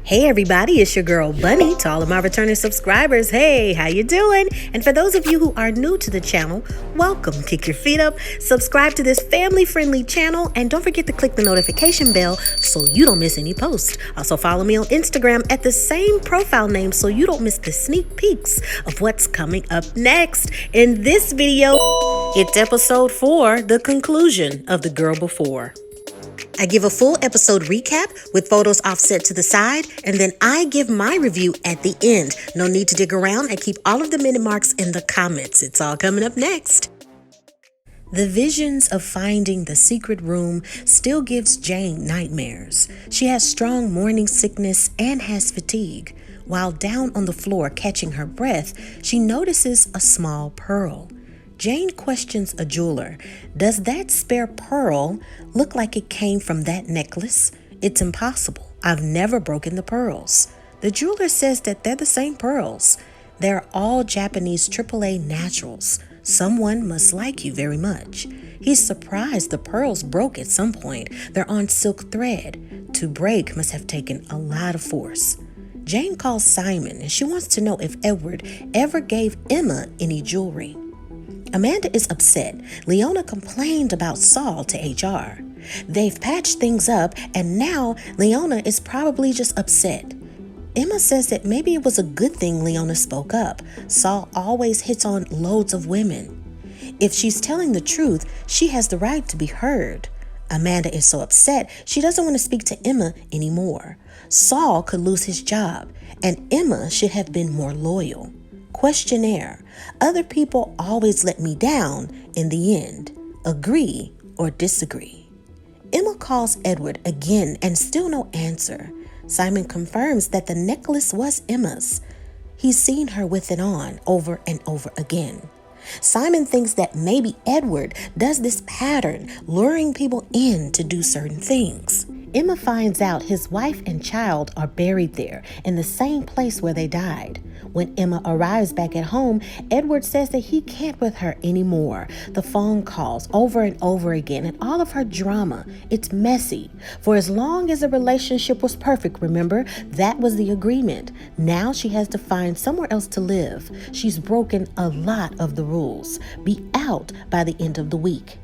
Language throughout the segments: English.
Hey everybody, it's your girl Bunny. To all of my returning subscribers, hey, how you doing? And for those of you who are new to the channel, welcome. Kick your feet up, subscribe to this family-friendly channel, and don't forget to click the notification bell so you don't miss any posts. Also follow me on Instagram at the same profile name so you don't miss the sneak peeks of what's coming up next. In this video, it's episode 4, the conclusion of The Girl Before. I give a full episode recap with photos offset to the side, and then I give my review at the end. No need to dig around. I keep all of the minute marks in the comments. It's all coming up next. The visions of finding the secret room still gives Jane nightmares. She has strong morning sickness and has fatigue. While down on the floor catching her breath, she notices a small pearl. Jane questions a jeweler. Does that spare pearl look like it came from that necklace? It's impossible. I've never broken the pearls. The jeweler says that they're the same pearls. They're all Japanese AAA naturals. Someone must like you very much. He's surprised the pearls broke at some point. They're on silk thread. To break must have taken a lot of force. Jane calls Simon and she wants to know if Edward ever gave Emma any jewelry. Amanda is upset. Leona complained about Saul to HR. They've patched things up, and now Leona is probably just upset. Emma says that maybe it was a good thing Leona spoke up. Saul always hits on loads of women. If she's telling the truth, she has the right to be heard. Amanda is so upset, she doesn't want to speak to Emma anymore. Saul could lose his job, and Emma should have been more loyal. Questionnaire. Other people always let me down in the end. Agree or disagree? Emma calls Edward again and still no answer. Simon confirms that the necklace was Emma's. He's seen her with it on over and over again. Simon thinks that maybe Edward does this pattern, luring people in to do certain things. Emma finds out his wife and child are buried there in the same place where they died. When Emma arrives back at home, Edward says that he can't with her anymore. The phone calls over and over again and all of her drama. It's messy. For as long as the relationship was perfect, remember, that was the agreement. Now she has to find somewhere else to live. She's broken a lot of the rules. Be out by the end of the week.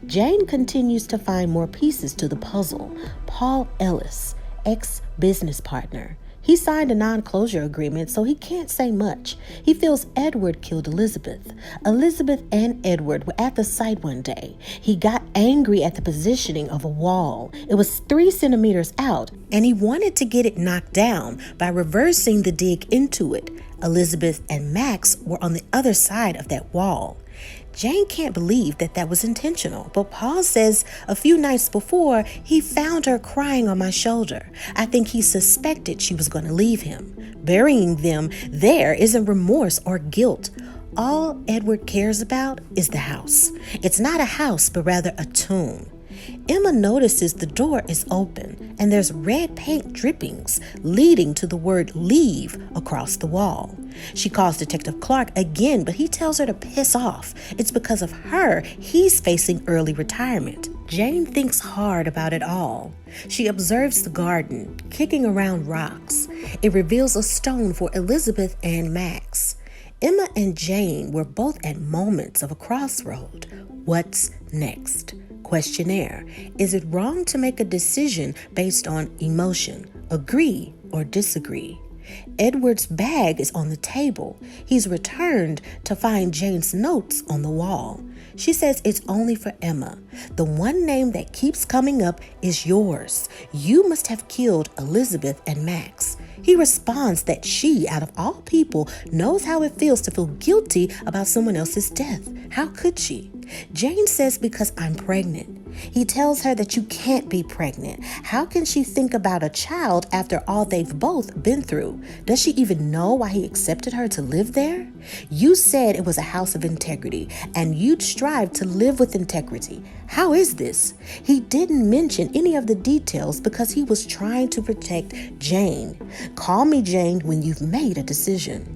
Jane continues to find more pieces to the puzzle. Paul Ellis, ex-business partner. He signed a non-closure agreement, so he can't say much. He feels Edward killed Elizabeth. Elizabeth and Edward were at the site one day. He got angry at the positioning of a wall. It was 3 centimeters out, and he wanted to get it knocked down by reversing the dig into it. Elizabeth and Max were on the other side of that wall. Jane can't believe that that was intentional, but Paul says a few nights before he found her crying on my shoulder. I think he suspected she was going to leave him. Burying them there isn't remorse or guilt. All Edward cares about is the house. It's not a house, but rather a tomb. Emma notices the door is open and there's red paint drippings leading to the word leave across the wall. She calls Detective Clark again, but he tells her to piss off. It's because of her he's facing early retirement. Jane thinks hard about it all. She observes the garden, kicking around rocks. It reveals a stone for Elizabeth and Max. Emma and Jane were both at moments of a crossroad. What's next? Questionnaire. Is it wrong to make a decision based on emotion? Agree or disagree? Edward's bag is on the table. He's returned to find Jane's notes on the wall. She says it's only for Emma. The one name that keeps coming up is yours. You must have killed Elizabeth and Max. He responds that she, out of all people, knows how it feels to feel guilty about someone else's death. How could she? Jane says because I'm pregnant. He tells her that you can't be pregnant. How can she think about a child after all they've both been through? Does she even know why he accepted her to live there? You said it was a house of integrity and you'd strive to live with integrity. How is this? He didn't mention any of the details because he was trying to protect Jane. Call me Jane when you've made a decision.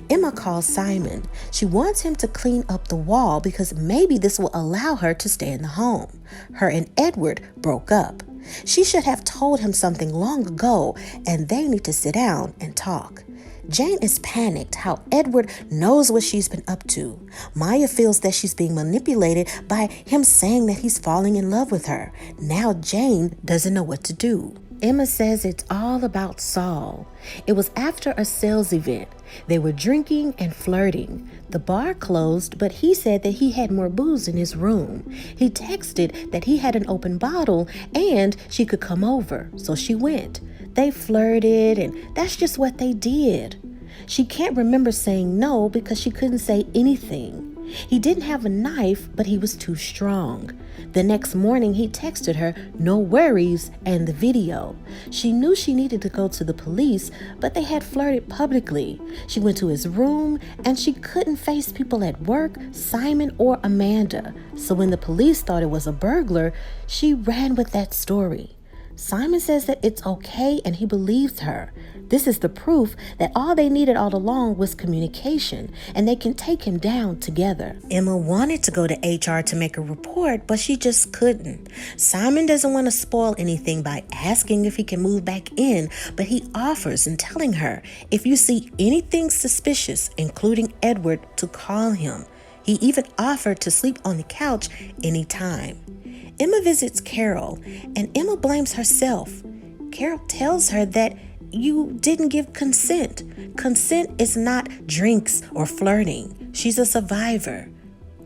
Emma calls Simon. She wants him to clean up the wall because maybe this will allow her to stay in the home. Her and Edward broke up. She should have told him something long ago, and they need to sit down and talk. Jane is panicked how Edward knows what she's been up to. Maya feels that she's being manipulated by him saying that he's falling in love with her. Now Jane doesn't know what to do. Emma says it's all about Saul. It was after a sales event. They were drinking and flirting. The bar closed, but he said that he had more booze in his room. He texted that he had an open bottle and she could come over, so she went. They flirted, and that's just what they did. She can't remember saying no because she couldn't say anything. He didn't have a knife, but he was too strong. The next morning, he texted her, "No worries," and the video. She knew she needed to go to the police, but they had flirted publicly. She went to his room, and she couldn't face people at work, Simon or Amanda. So when the police thought it was a burglar, she ran with that story. Simon says that it's okay and he believes her. This is the proof that all they needed all along was communication, and they can take him down together. Emma wanted to go to HR to make a report, but she just couldn't. Simon doesn't want to spoil anything by asking if he can move back in, but he offers and telling her if you see anything suspicious, including Edward, to call him. He even offered to sleep on the couch anytime. Emma visits Carol, and Emma blames herself. Carol tells her that you didn't give consent. Consent is not drinks or flirting. She's a survivor.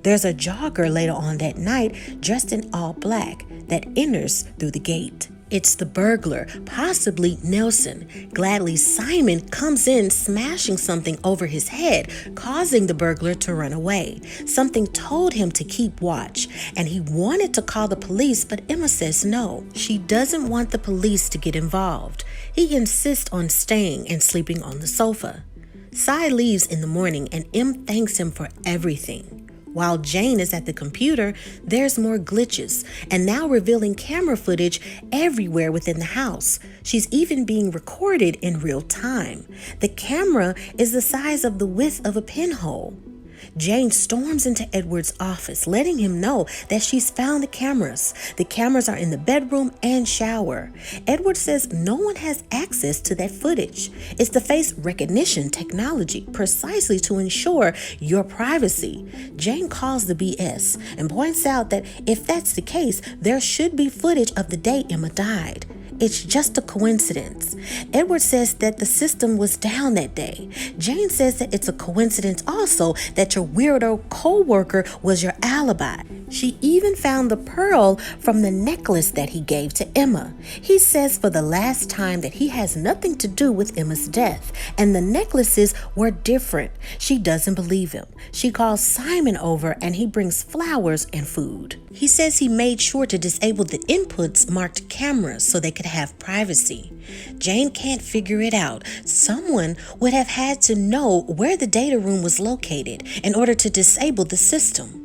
There's a jogger later on that night dressed in all black that enters through the gate. It's the burglar, possibly Nelson. Gladly, Simon comes in smashing something over his head, causing the burglar to run away. Something told him to keep watch, and he wanted to call the police, but Emma says no. She doesn't want the police to get involved. He insists on staying and sleeping on the sofa. Cy leaves in the morning, and Em thanks him for everything. While Jane is at the computer, there's more glitches, and now revealing camera footage everywhere within the house. She's even being recorded in real time. The camera is the size of the width of a pinhole. Jane storms into Edward's office, letting him know that she's found the cameras. The cameras are in the bedroom and shower. Edward says no one has access to that footage. It's the face recognition technology, precisely to ensure your privacy. Jane calls the BS and points out that if that's the case, there should be footage of the day Emma died. It's just a coincidence. Edward says that the system was down that day. Jane says that it's a coincidence also that your weirdo co-worker was your alibi. She even found the pearl from the necklace that he gave to Emma. He says for the last time that he has nothing to do with Emma's death, and the necklaces were different. She doesn't believe him. She calls Simon over and he brings flowers and food. He says he made sure to disable the inputs marked cameras so they could have privacy. Jane can't figure it out. Someone would have had to know where the data room was located in order to disable the system.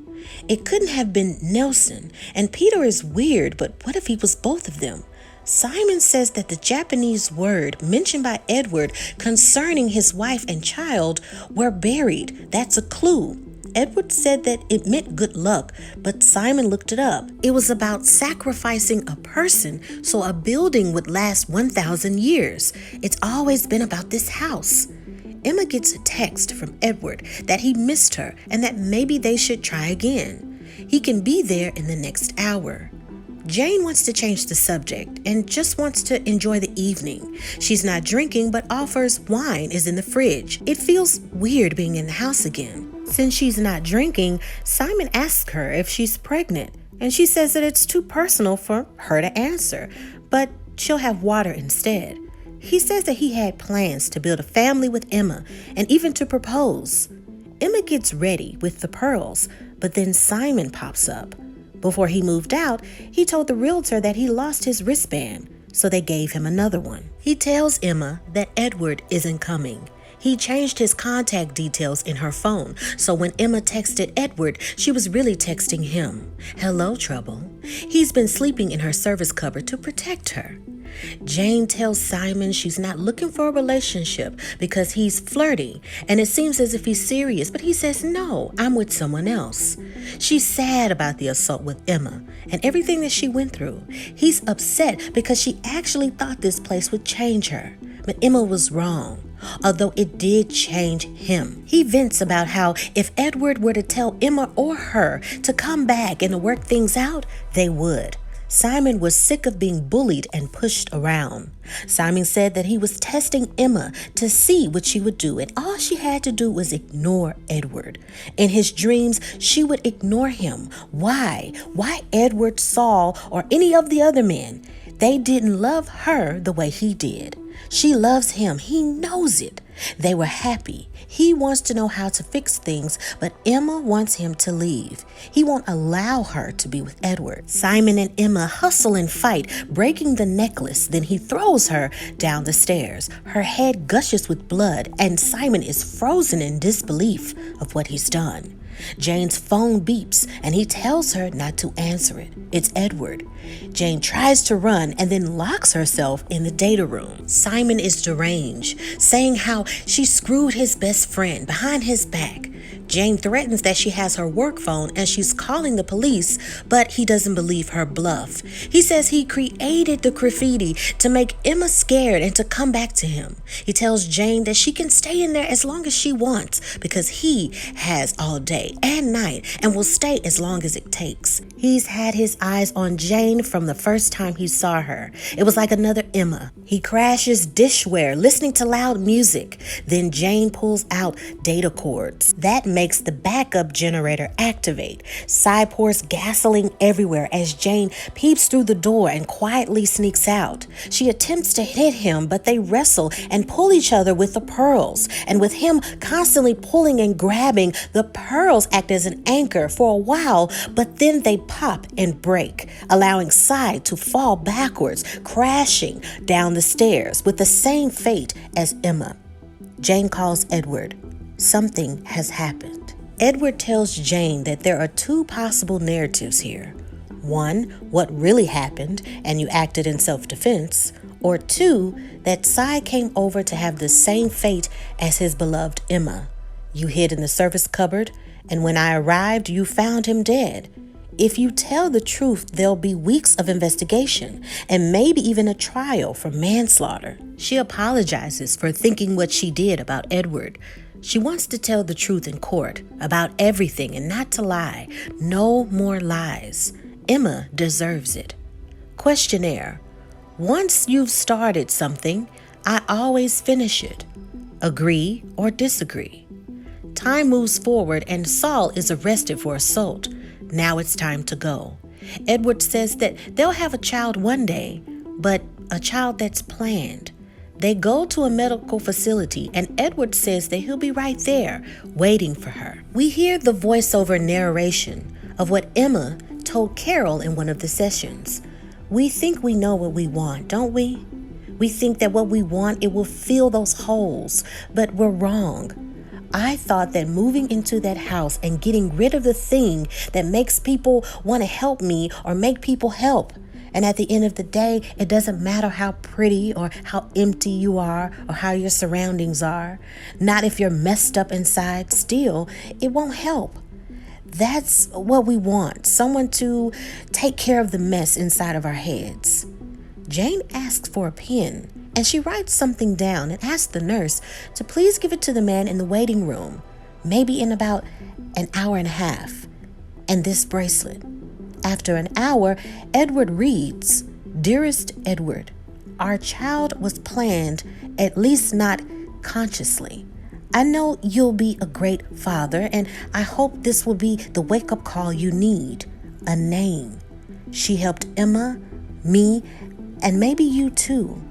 It couldn't have been Nelson, and Peter is weird, but what if he was both of them? Simon says that the Japanese word mentioned by Edward concerning his wife and child were buried. That's a clue. Edward said that it meant good luck, but Simon looked it up. It was about sacrificing a person so a building would last 1,000 years. It's always been about this house. Emma gets a text from Edward that he missed her and that maybe they should try again. He can be there in the next hour. Jane wants to change the subject and just wants to enjoy the evening. She's not drinking but offers wine is in the fridge. It feels weird being in the house again. Since she's not drinking, Simon asks her if she's pregnant, and she says that it's too personal for her to answer, but she'll have water instead. He says that he had plans to build a family with Emma and even to propose. Emma gets ready with the pearls, but then Simon pops up. Before he moved out, he told the realtor that he lost his wristband, so they gave him another one. He tells Emma that Edward isn't coming. He changed his contact details in her phone, so when Emma texted Edward, she was really texting him. Hello, trouble. He's been sleeping in her service cupboard to protect her. Jane tells Simon she's not looking for a relationship because he's flirty, and it seems as if he's serious, but he says, no, I'm with someone else. She's sad about the assault with Emma and everything that she went through. He's upset because she actually thought this place would change her, but Emma was wrong, although it did change him. He vents about how if Edward were to tell Emma or her to come back and to work things out, they would. Simon was sick of being bullied and pushed around. Simon said that he was testing Emma to see what she would do, and all she had to do was ignore Edward. In his dreams, she would ignore him. Why? Why Edward, Saul, or any of the other men? They didn't love her the way he did. She loves him. He knows it. They were happy. He wants to know how to fix things, but Emma wants him to leave. He won't allow her to be with Edward. Simon and Emma hustle and fight, breaking the necklace. Then he throws her down the stairs. Her head gushes with blood, and Simon is frozen in disbelief of what he's done. Jane's phone beeps, and he tells her not to answer it. It's Edward. Jane tries to run and then locks herself in the data room. Simon is deranged, saying how she screwed his best friend behind his back. Jane threatens that she has her work phone and she's calling the police, but he doesn't believe her bluff. He says he created the graffiti to make Emma scared and to come back to him. He tells Jane that she can stay in there as long as she wants because he has all day and night and will stay as long as it takes. He's had his eyes on Jane from the first time he saw her. It was like another Emma. He crashes dishware, listening to loud music. Then Jane pulls out data cords. That makes the backup generator activate. Cy pours gasoline everywhere as Jane peeps through the door and quietly sneaks out. She attempts to hit him, but they wrestle and pull each other with the pearls. And with him constantly pulling and grabbing, the pearls act as an anchor for a while, but then they pop and break, allowing Cy to fall backwards, crashing down the stairs with the same fate as Emma. Jane calls Edward. Something has happened. Edward tells Jane that there are two possible narratives here. One, what really happened and you acted in self-defense. Or two, that Cy came over to have the same fate as his beloved Emma. You hid in the service cupboard, and when I arrived, you found him dead. If you tell the truth, there'll be weeks of investigation and maybe even a trial for manslaughter. She apologizes for thinking what she did about Edward. She wants to tell the truth in court about everything and not to lie. No more lies. Emma deserves it. Questionnaire. Once you've started something, I always finish it. Agree or disagree? Time moves forward and Saul is arrested for assault. Now it's time to go. Edward says that they'll have a child one day, but a child that's planned. They go to a medical facility and Edward says that he'll be right there waiting for her. We hear the voiceover narration of what Emma told Carol in one of the sessions. We think we know what we want, don't we? We think that what we want, it will fill those holes, but we're wrong. I thought that moving into that house and getting rid of the thing that makes people want to help me or make people help. And at the end of the day, it doesn't matter how pretty or how empty you are or how your surroundings are. Not if you're messed up inside. Still, it won't help. That's what we want. Someone to take care of the mess inside of our heads. Jane asks for a pen and she writes something down and asks the nurse to please give it to the man in the waiting room, maybe in about an hour and a half. And this bracelet. After an hour, Edward reads, Dearest Edward, our child was planned, at least not consciously. I know you'll be a great father, and I hope this will be the wake-up call you need. A name. She helped Emma, me, and maybe you too.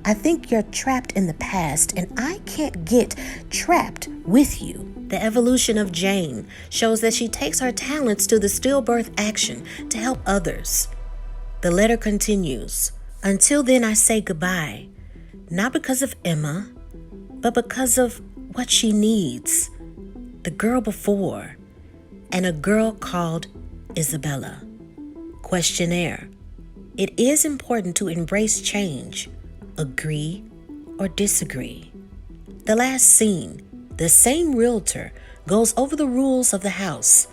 I think you're trapped in the past, and I can't get trapped with you. The evolution of Jane shows that she takes her talents to the stillbirth action to help others. The letter continues. Until then, I say goodbye, not because of Emma, but because of what she needs. The girl before, and a girl called Isabella. ? Questionnaire. It is important to embrace change, agree or disagree. The last scene. The same realtor goes over the rules of the house.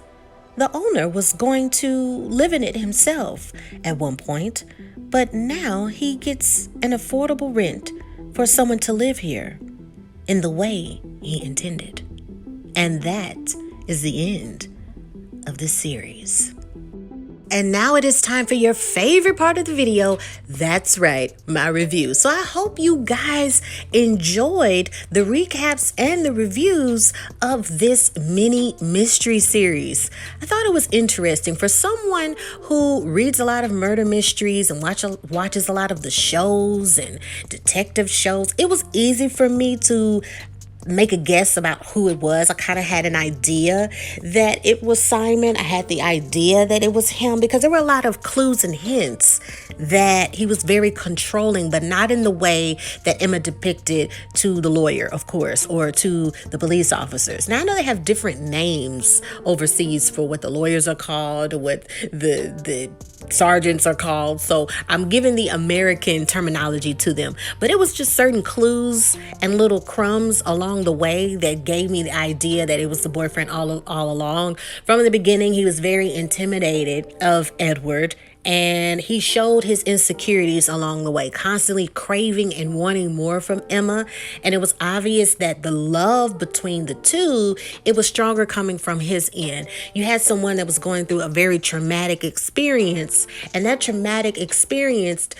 The owner was going to live in it himself at one point, but now he gets an affordable rent for someone to live here in the way he intended. And that is the end of the series. And now it is time for your favorite part of the video. That's right, my review. So I hope you guys enjoyed the recaps and the reviews of this mini mystery series. I thought it was interesting for someone who reads a lot of murder mysteries and watches a lot of the shows and detective shows. It was easy for me to make a guess about who it was. I kind of had an idea that it was Simon. I had the idea that it was him because there were a lot of clues and hints that he was very controlling, but not in the way that Emma depicted to the lawyer, of course, or to the police officers. Now, I know they have different names overseas for what the lawyers are called, or what the sergeants are called. So I'm giving the American terminology to them. But it was just certain clues and little crumbs along the way that gave me the idea that it was the boyfriend all along. From the beginning, he was very intimidated of Edward, and he showed his insecurities along the way, constantly craving and wanting more from Emma. And it was obvious that the love between the two, it was stronger coming from his end. You had someone that was going through a very traumatic experience, and that traumatic experience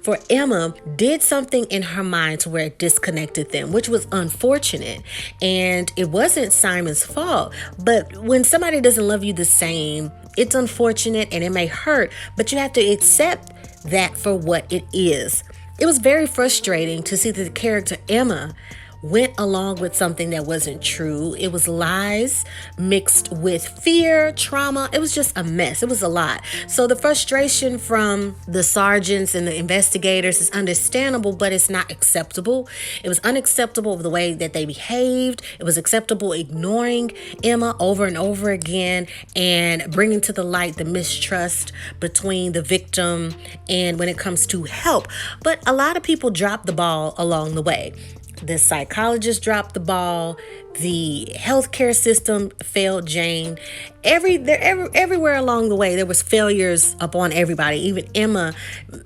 for Emma did something in her mind to where it disconnected them, which was unfortunate. And it wasn't Simon's fault. But when somebody doesn't love you the same, it's unfortunate and it may hurt, but you have to accept that for what it is. It was very frustrating to see that the character Emma went along with something that wasn't true. It was lies mixed with fear, trauma. It was just a mess. It was a lot. So the frustration from the sergeants and the investigators is understandable, but it's not acceptable. It was unacceptable of the way that they behaved. It was acceptable ignoring Emma over and over again and bringing to the light the mistrust between the victim and when it comes to help. But a lot of people dropped the ball along the way. The psychologist dropped the ball. The healthcare system failed Jane. Everywhere along the way, there was failures upon everybody. Even Emma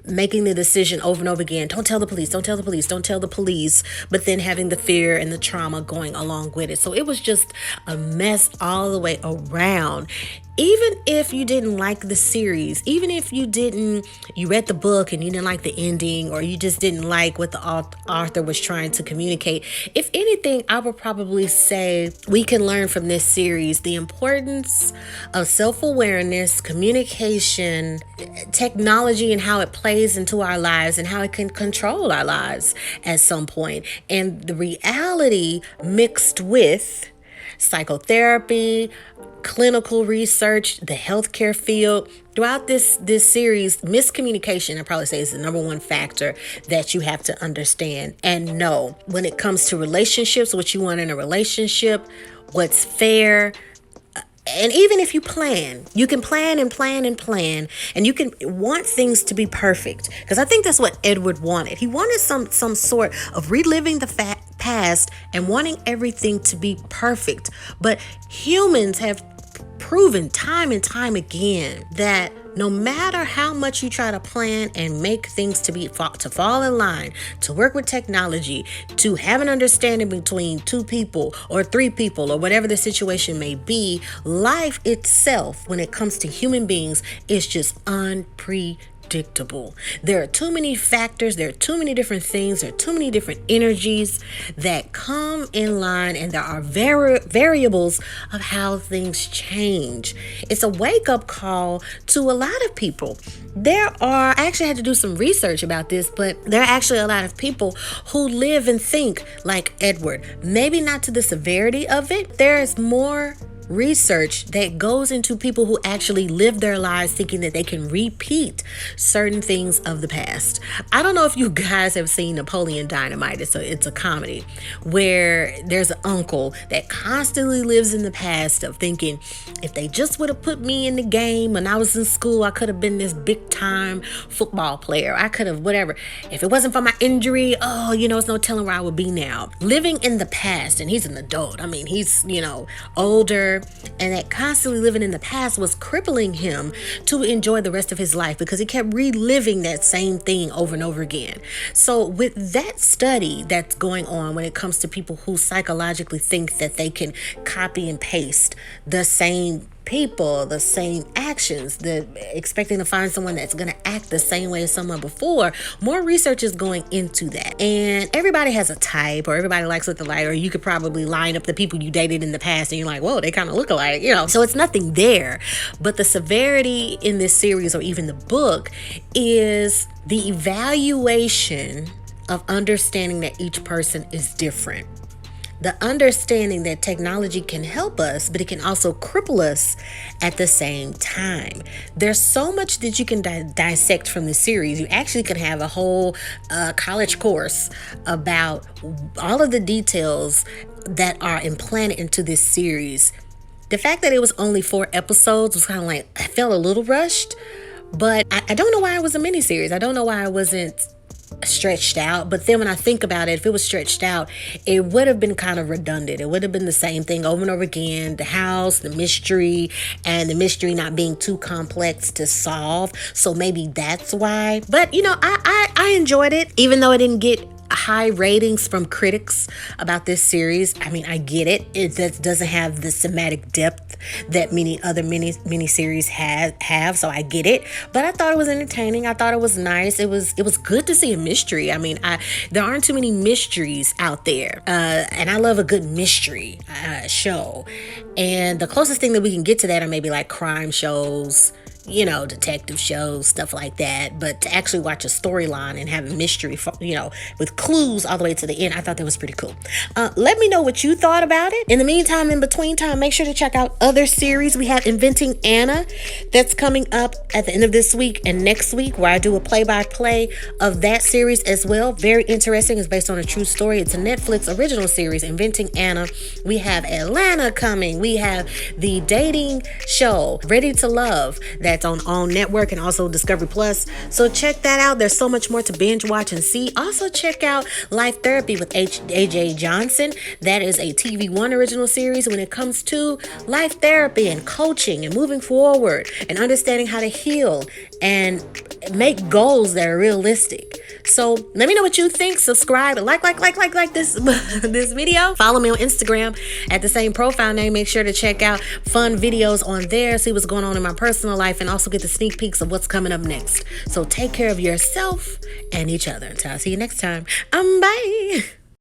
making the decision over and over again, don't tell the police, don't tell the police, don't tell the police, but then having the fear and the trauma going along with it. So it was just a mess all the way around. Even if you didn't like the series, even if you read the book and you didn't like the ending, or you just didn't like what the author was trying to communicate, if anything, I would probably say we can learn from this series the importance of self-awareness, communication, technology, and how it plays into our lives and how it can control our lives at some point. And the reality mixed with psychotherapy, clinical research, the healthcare field. Throughout this series, miscommunication, I probably say, is the number one factor that you have to understand and know. When it comes to relationships, what you want in a relationship, what's fair. And even if you plan, you can plan and plan and plan, and you can want things to be perfect. Because I think that's what Edward wanted. He wanted some sort of reliving the past and wanting everything to be perfect. But humans have proven time and time again that no matter how much you try to plan and make things to fall in line, to work with technology, to have an understanding between two people or three people or whatever the situation may be, life itself, when it comes to human beings, is just unpredictable. There are too many factors, there are too many different things, there are too many different energies that come in line, and there are variables of how things change. It's a wake-up call to a lot of people. I actually had to do some research about this, but there are actually a lot of people who live and think like Edward. Maybe not to the severity of it. There is more research that goes into people who actually live their lives thinking that they can repeat certain things of the past. I don't know if you guys have seen Napoleon Dynamite. It's a comedy where there's an uncle that constantly lives in the past of thinking, if they just would have put me in the game when I was in school, I could have been this big time football player. I could have whatever. If it wasn't for my injury, it's no telling where I would be now. Living in the past, and he's an adult. I mean, he's, older, and that constantly living in the past was crippling him to enjoy the rest of his life because he kept reliving that same thing over and over again. So with that study that's going on when it comes to people who psychologically think that they can copy and paste the same people, the same actions, expecting to find someone that's going to act the same way as someone before, more research is going into that. And everybody has a type, or everybody likes what they like, or you could probably line up the people you dated in the past and you're like, whoa, they kind of look alike, So it's nothing there. But the severity in this series, or even the book, is the evaluation of understanding that each person is different. The understanding that technology can help us, but it can also cripple us at the same time. There's so much that you can dissect from the series. You actually can have a whole college course about all of the details that are implanted into this series. The fact that it was only 4 episodes was kind of like, I felt a little rushed, but I don't know why it was a miniseries. I don't know why it wasn't stretched out. But then when I think about it, if it was stretched out, it would have been kind of redundant. It would have been the same thing over and over again. The house, the mystery, and the mystery not being too complex to solve. So maybe that's why. But I enjoyed it, even though it didn't get high ratings from critics about this series. I mean, I get it. It doesn't have the thematic depth that many other miniseries have, so I get it. But I thought it was entertaining. I thought it was nice. It was good to see a mystery. I mean, there aren't too many mysteries out there, and I love a good mystery show. And the closest thing that we can get to that are maybe like crime shows, detective shows, stuff like that. But to actually watch a storyline and have a mystery, with clues all the way to the end, I thought that was pretty cool. Let me know what you thought about it. In the meantime, in between time, make sure to check out other series. We have Inventing Anna that's coming up at the end of this week and next week, where I do a play-by-play of that series as well. Very interesting. It's based on a true story. It's a Netflix original series, Inventing Anna. We have Atlanta coming. We have the dating show, Ready to Love, that's on All Network and also Discovery Plus. So check that out. There's so much more to binge watch and see. Also check out Life Therapy with AJ Johnson. That is a TV One original series when it comes to life therapy and coaching and moving forward and understanding how to heal and make goals that are realistic. So let me know what you think. Subscribe, like this this video. Follow me on Instagram at the same profile name. Make sure to check out fun videos on there, see what's going on in my personal life, and also get the sneak peeks of what's coming up next. So take care of yourself and each other. Until I see you next time. Bye.